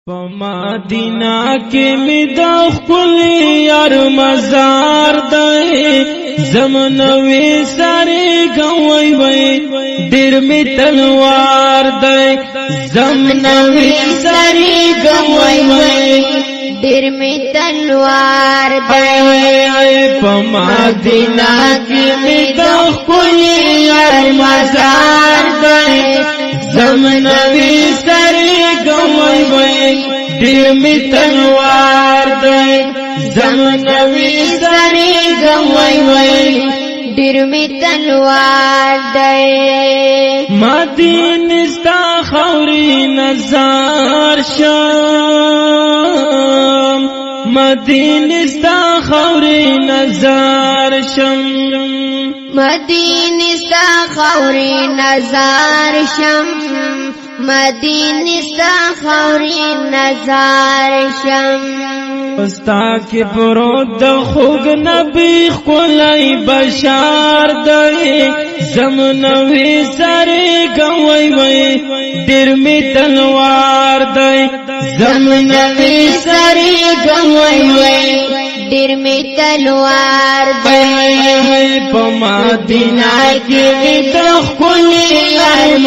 مدینہ کې می د خپل یار مزار دی زمنوي سره غوي وي ډیر می تلوار دی زمنوي سره غوي وي ډیر می تلوار دی په مدینہ کې می د خپل یار مزار دی زمنوي سره غوي وي ډیر می تلوار دی زمنوي سره غوي وي ډیر می تلوار دی مدینه ستا خوري نظر شم مدینه ستا خوري نظر شم مدینه ستا خوري نظر شم مدینه ستا خوري نظر شم پستا کی پرود د خوګ نبی خلای بشار دی زمنوي سره غوي وي ډیر می تلوار دی زمنوي سره غوي وي ډیر می تلوار دی په مدینہ کې د خپل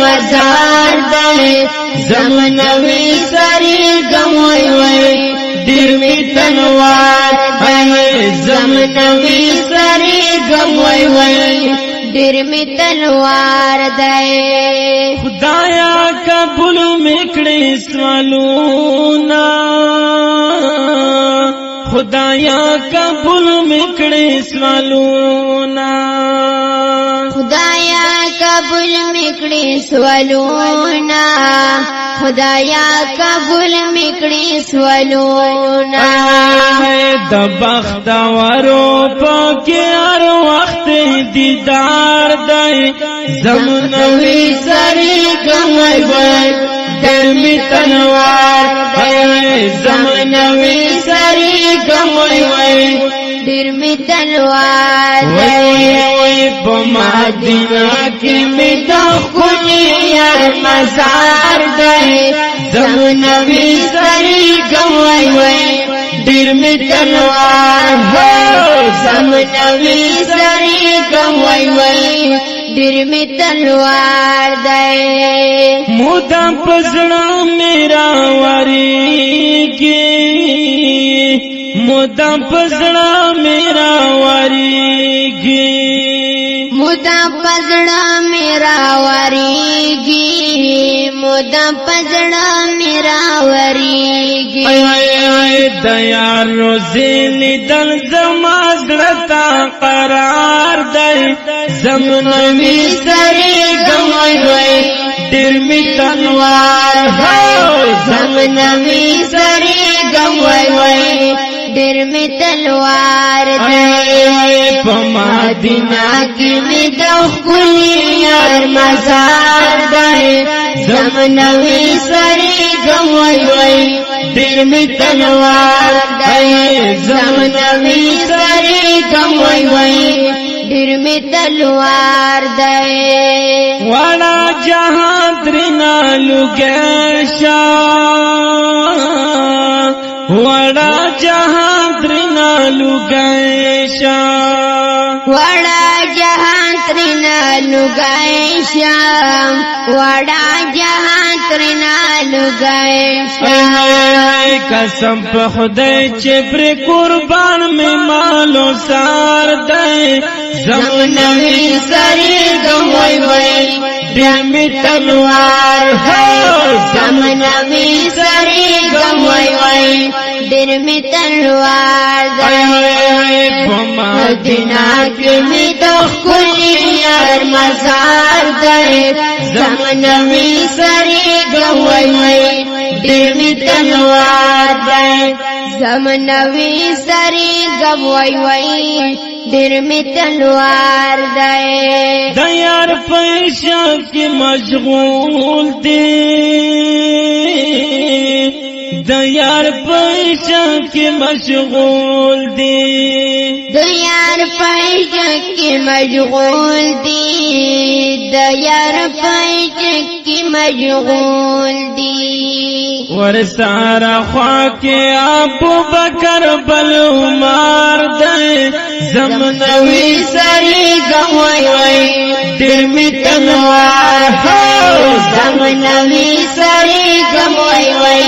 مزار دی زمنوي سره غوي وي ډیر می تلوار زمنوي سره غوي وي ډیر می تلوار دی خدایا قبول میکړې سوالونا خدایا قبول میکړې سوالونا خدایا قبول میکړې سوالونا خدایا قبول میکړې سوالونا د بخت ورو پکې هر وخت دیدار دی زمنوي سره غوي وي ډیر می تلوار زمنوي سره غوي وي ډیر می تلوار وي په مدینہ کې می د خپل یار مزار دی زمنوي سره غوي وي ډیر می تلوار زمنوي سره غوي وي ډیر می تلوار دی مودام پزړه میرا وریږي مودام پزړه میرا وریږي مودام پزړه میرا وریږي مودام پزړه میرا وریږي د یار روزي لیدل زما زړه ته قرار دی زمنوي سره غوي وي ډیر می تلوار زمنوي سره غوي وي ډیر می تلوار دی په مدینہ کې می د خپل یار مزار دی زمنوي سره غوي وي ډیر می تلوار دی زمنوي سره غوي وي ډیر می تلوار دی وانا جهان درنا لوګشا وانا جهان درنا لوګشا وڑا جہاں ترنا لگائے شام وڑا جہاں ترنا لگائے شام قسم په خدای چې پر قربان می مالو سار دی زمنوي سره غوي وي ډیر می تلوار زمنوي سره غوي وي ډیر می تلوار دی په مدینہ کې می د خپل یار مزار دی زمنوي سره غوي وي ډیر می تلوار دی زمنوي سری غوي وي ډیر می تلوار دی د یار پیشا کې مشغول دی د یار پېښه کې مشغول دی د یار پېښه کې مشغول دی د یار پېښه کې مشغول دی ورساره خوا کې ابو بکر بل عمر دی زمنوي سری غوي وي ډېر می تلوار زمنوي سری غوي وي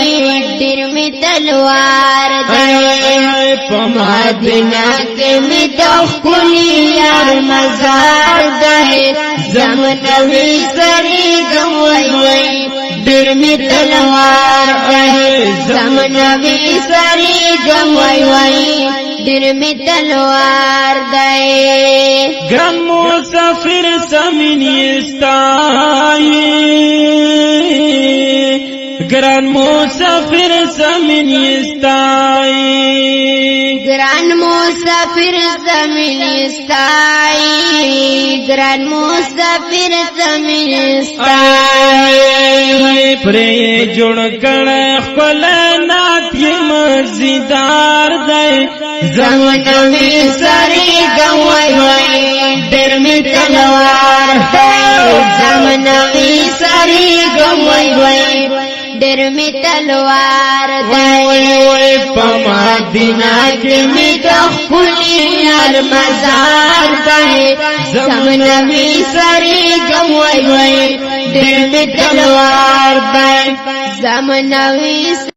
ډېر می تلوار دی په مدینه کې می د خپل یار مزار دی زمنوي سری غوي وي ډېر می تلوار دی زمنوي سری غوي وي ډېر می تلوار دی ګران مسافر زمین یستای ګران مسافر زمین یستای ګران مسافر زمین یستای ګران مسافر زمین یستای پرې جوړ کړه خپل نات یې مزیدار دی زمنوي سری غوي وي ډېر می تلوار زمنوي سری غوي وي ډېر می تلوار دی په مدینه کې می د خپل یار مزار دی زمنوي سری غوي وي ډېر می تلوار دی زمنوي